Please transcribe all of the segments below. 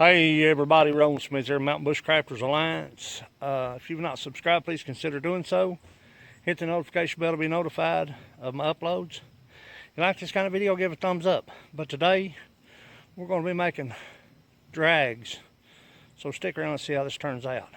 Hey everybody, Roland Smith here, Mountain Bush Crafters Alliance. If you've not subscribed, please consider doing so. Hit the notification bell to be notified of my uploads. If you like this kind of video, give it a thumbs up. But today, we're going to be making drags. So stick around and see how this turns out.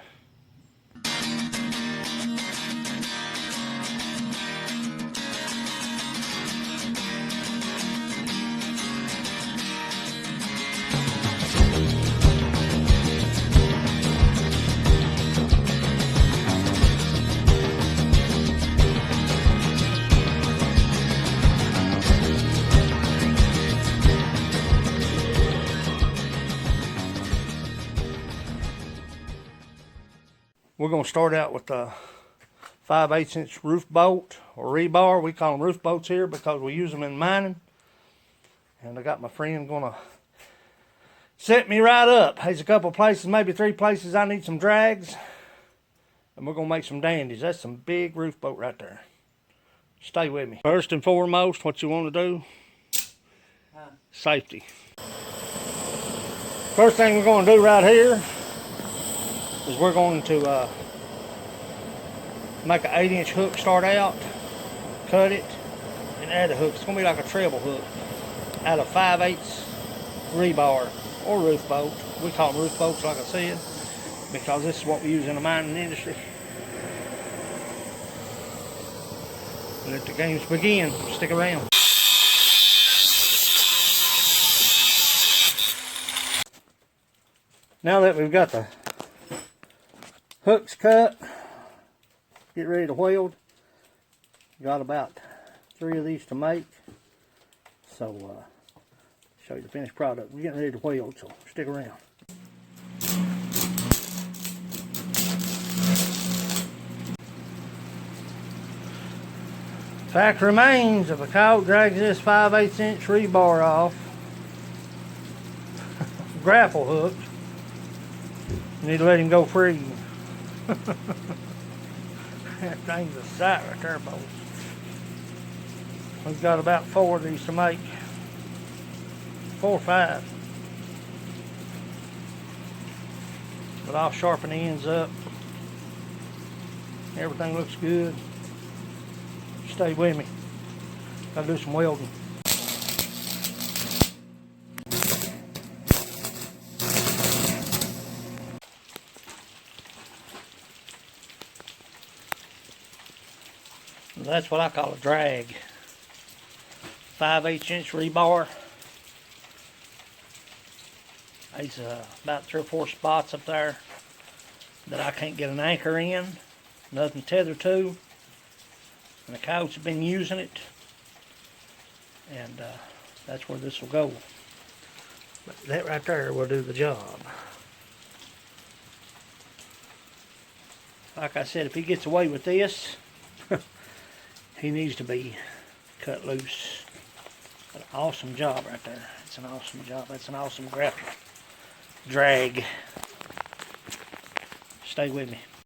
We're going to start out with the 5/8" roof bolt or rebar. We call them roof bolts here because we use them in mining. And I got my friend going to set me right up. There's a couple places, maybe 3 places I need some drags. And we're going to make some dandies. That's some big roof bolt right there. Stay with me. First and foremost, what you want to do, safety. First thing we're going to do right here is we're going to make an 8" hook start out, cut it, and add a hook. It's going to be like a treble hook out of 5/8 rebar or roof bolt. We call them roof bolts, like I said, because this is what we use in the mining industry. Let the games begin. Stick around. Now that we've got the hooks cut, get ready to weld. Got about 3 of these to make. So, show you the finished product. We're getting ready to weld, so stick around. Fact remains, if a coyote drags this 5/8" rebar off, grapple hook, you need to let him go free. That thing's a sight right there, boys. We've got about 4 of these to make. 4 or 5. But I'll sharpen the ends up. Everything looks good. Stay with me. Gotta do some welding. That's what I call a drag. 5/8" rebar. There's about 3 or 4 spots up there that I can't get an anchor in. Nothing tethered to. And the coyotes have been using it. And that's where this will go. But that right there will do the job. Like I said, if he gets away with this, he needs to be cut loose. But an awesome job right there. It's an awesome job. That's an awesome grapple drag. Stay with me.